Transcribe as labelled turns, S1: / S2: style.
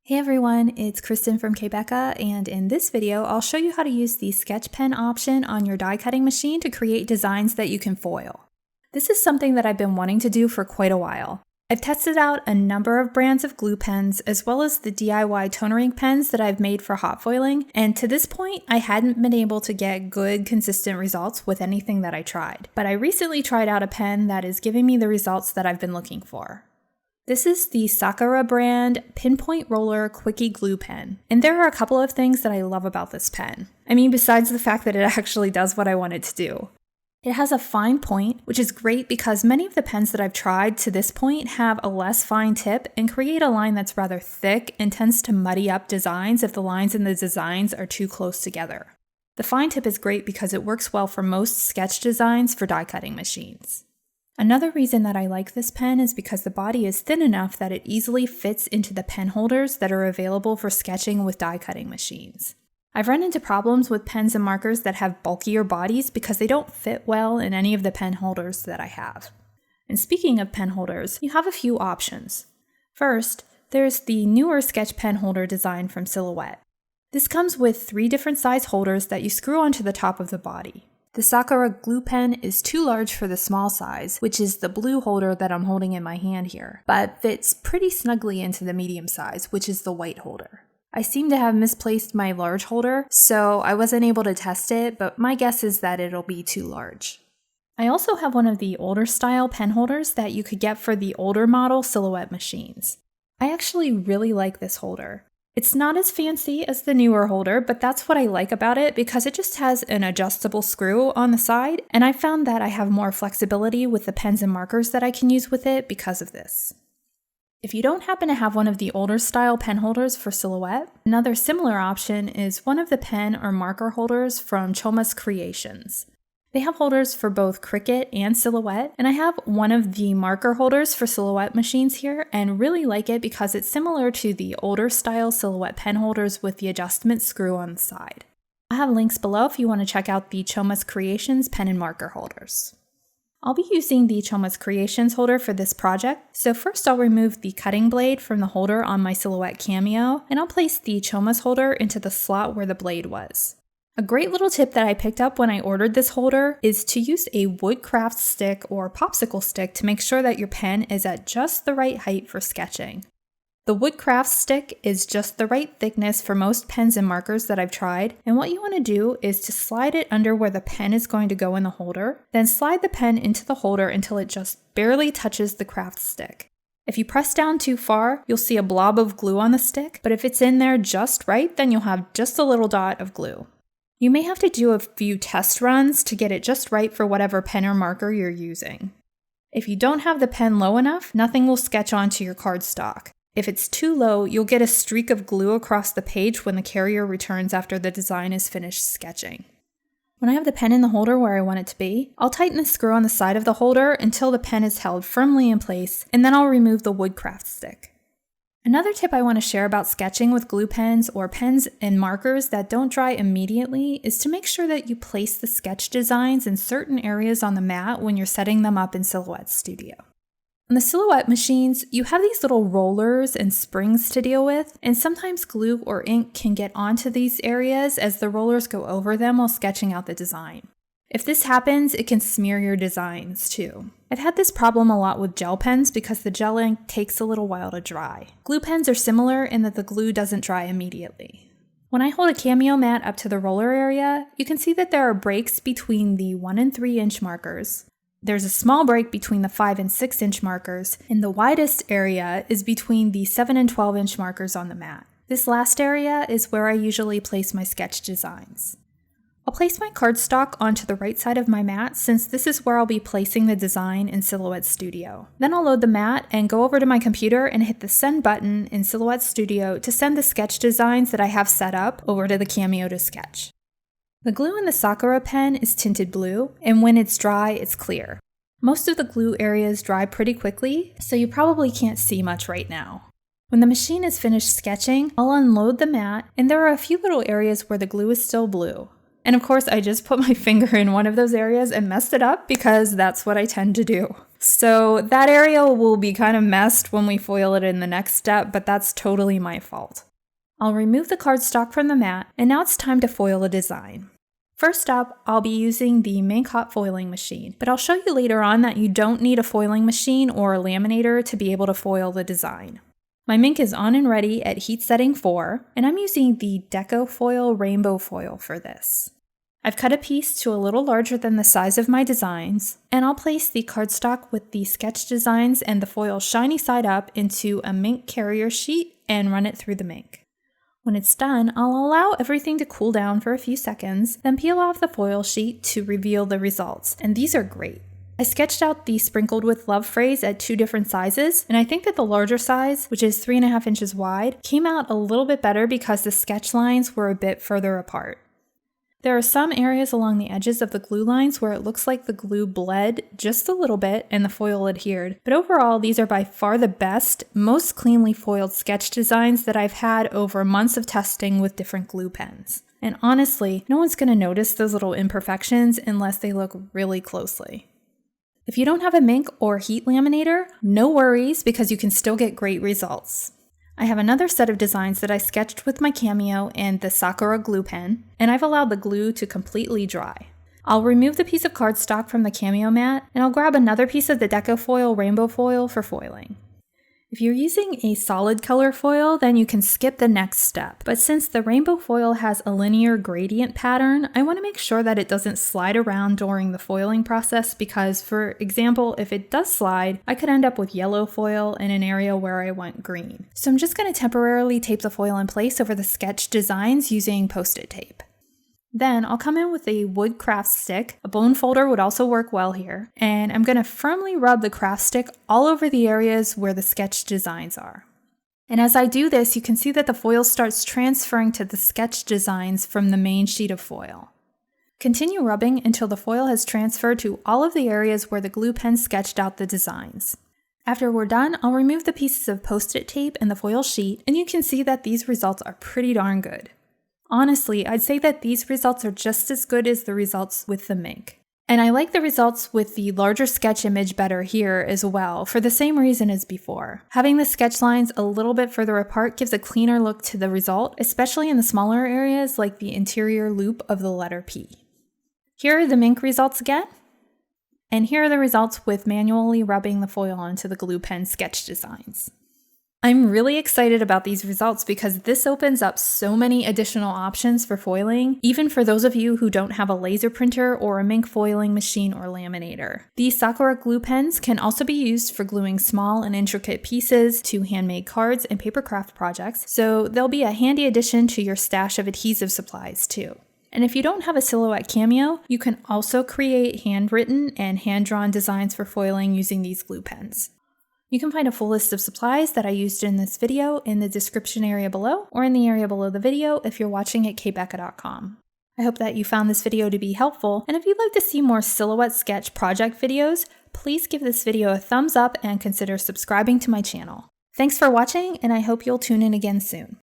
S1: Hey everyone, it's Kristen from k.becca, and in this video I'll show you how to use the sketch pen option on your die cutting machine to create designs that you can foil. This is something that I've been wanting to do for quite a while. I've tested out a number of brands of glue pens as well as the DIY toner ink pens that I've made for hot foiling, and to this point I hadn't been able to get good consistent results with anything that I tried. But I recently tried out a pen that is giving me the results that I've been looking for. This is the Sakura brand Pinpoint Roller Quickie Glue Pen, and there are a couple of things that I love about this pen. I mean, besides the fact that it actually does what I want it to do. It has a fine point, which is great because many of the pens that I've tried to this point have a less fine tip and create a line that's rather thick and tends to muddy up designs if the lines in the designs are too close together. The fine tip is great because it works well for most sketch designs for die cutting machines. Another reason that I like this pen is because the body is thin enough that it easily fits into the pen holders that are available for sketching with die cutting machines. I've run into problems with pens and markers that have bulkier bodies because they don't fit well in any of the pen holders that I have. And speaking of pen holders, you have a few options. First, there's the newer sketch pen holder design from Silhouette. This comes with 3 different size holders that you screw onto the top of the body. The Sakura glue pen is too large for the small size, which is the blue holder that I'm holding in my hand here, but fits pretty snugly into the medium size, which is the white holder. I seem to have misplaced my large holder, so I wasn't able to test it, but my guess is that it'll be too large. I also have one of the older style pen holders that you could get for the older model Silhouette machines. I actually really like this holder. It's not as fancy as the newer holder, but that's what I like about it because it just has an adjustable screw on the side, and I found that I have more flexibility with the pens and markers that I can use with it because of this. If you don't happen to have one of the older style pen holders for Silhouette, another similar option is one of the pen or marker holders from Choma's Creations. They have holders for both Cricut and Silhouette, and I have one of the marker holders for Silhouette machines here and really like it because it's similar to the older style Silhouette pen holders with the adjustment screw on the side. I have links below if you want to check out the Choma's Creations pen and marker holders. I'll be using the Choma's Creations holder for this project, so first I'll remove the cutting blade from the holder on my Silhouette Cameo, and I'll place the Choma's holder into the slot where the blade was. A great little tip that I picked up when I ordered this holder is to use a wood craft stick or popsicle stick to make sure that your pen is at just the right height for sketching. The wood craft stick is just the right thickness for most pens and markers that I've tried, and what you want to do is to slide it under where the pen is going to go in the holder, then slide the pen into the holder until it just barely touches the craft stick. If you press down too far, you'll see a blob of glue on the stick, but if it's in there just right, then you'll have just a little dot of glue. You may have to do a few test runs to get it just right for whatever pen or marker you're using. If you don't have the pen low enough, nothing will sketch onto your cardstock. If it's too low, you'll get a streak of glue across the page when the carrier returns after the design is finished sketching. When I have the pen in the holder where I want it to be, I'll tighten the screw on the side of the holder until the pen is held firmly in place, and then I'll remove the wood craft stick. Another tip I want to share about sketching with glue pens or pens and markers that don't dry immediately is to make sure that you place the sketch designs in certain areas on the mat when you're setting them up in Silhouette Studio. On the Silhouette machines, you have these little rollers and springs to deal with, and sometimes glue or ink can get onto these areas as the rollers go over them while sketching out the design. If this happens, it can smear your designs too. I've had this problem a lot with gel pens because the gel ink takes a little while to dry. Glue pens are similar in that the glue doesn't dry immediately. When I hold a cameo mat up to the roller area, you can see that there are breaks between the 1 and 3 inch markers. There's a small break between the 5 and 6 inch markers, and the widest area is between the 7 and 12 inch markers on the mat. This last area is where I usually place my sketch designs. I'll place my cardstock onto the right side of my mat since this is where I'll be placing the design in Silhouette Studio. Then I'll load the mat and go over to my computer and hit the send button in Silhouette Studio to send the sketch designs that I have set up over to the Cameo to sketch. The glue in the Sakura pen is tinted blue, and when it's dry, it's clear. Most of the glue areas dry pretty quickly, so you probably can't see much right now. When the machine is finished sketching, I'll unload the mat, and there are a few little areas where the glue is still blue. And of course, I just put my finger in one of those areas and messed it up because that's what I tend to do. So that area will be kind of messed when we foil it in the next step, but that's totally my fault. I'll remove the cardstock from the mat, and now it's time to foil a design. First up, I'll be using the Minc hot foiling machine, but I'll show you later on that you don't need a foiling machine or a laminator to be able to foil the design. My Minc is on and ready at heat setting 4, and I'm using the Deco Foil Rainbow Foil for this. I've cut a piece to a little larger than the size of my designs, and I'll place the cardstock with the sketch designs and the foil shiny side up into a Minc carrier sheet and run it through the Minc. When it's done, I'll allow everything to cool down for a few seconds, then peel off the foil sheet to reveal the results, and these are great. I sketched out the sprinkled with love phrase at 2 different sizes, and I think that the larger size, which is 3.5 inches wide, came out a little bit better because the sketch lines were a bit further apart. There are some areas along the edges of the glue lines where it looks like the glue bled just a little bit and the foil adhered, but overall these are by far the best, most cleanly foiled sketch designs that I've had over months of testing with different glue pens. And honestly, no one's going to notice those little imperfections unless they look really closely. If you don't have a Minc or heat laminator, no worries because you can still get great results. I have another set of designs that I sketched with my Cameo and the Sakura glue pen, and I've allowed the glue to completely dry. I'll remove the piece of cardstock from the Cameo mat, and I'll grab another piece of the Deco Foil Rainbow Foil for foiling. If you're using a solid color foil, then you can skip the next step. But since the rainbow foil has a linear gradient pattern, I want to make sure that it doesn't slide around during the foiling process because, for example, if it does slide, I could end up with yellow foil in an area where I want green. So I'm just going to temporarily tape the foil in place over the sketch designs using Post-it tape. Then I'll come in with a wood craft stick, a bone folder would also work well here, and I'm going to firmly rub the craft stick all over the areas where the sketch designs are. And as I do this, you can see that the foil starts transferring to the sketch designs from the main sheet of foil. Continue rubbing until the foil has transferred to all of the areas where the glue pen sketched out the designs. After we're done, I'll remove the pieces of Post-it tape and the foil sheet, and you can see that these results are pretty darn good. Honestly, I'd say that these results are just as good as the results with the Minc. And I like the results with the larger sketch image better here as well, for the same reason as before. Having the sketch lines a little bit further apart gives a cleaner look to the result, especially in the smaller areas like the interior loop of the letter P. Here are the Minc results again. And here are the results with manually rubbing the foil onto the glue pen sketch designs. I'm really excited about these results because this opens up so many additional options for foiling, even for those of you who don't have a laser printer or a Minc foiling machine or laminator. These Sakura glue pens can also be used for gluing small and intricate pieces to handmade cards and paper craft projects, so they'll be a handy addition to your stash of adhesive supplies too. And if you don't have a Silhouette Cameo, you can also create handwritten and hand-drawn designs for foiling using these glue pens. You can find a full list of supplies that I used in this video in the description area below or in the area below the video if you're watching at k.becca.com. I hope that you found this video to be helpful, and if you'd like to see more silhouette sketch project videos, please give this video a thumbs up and consider subscribing to my channel. Thanks for watching, and I hope you'll tune in again soon.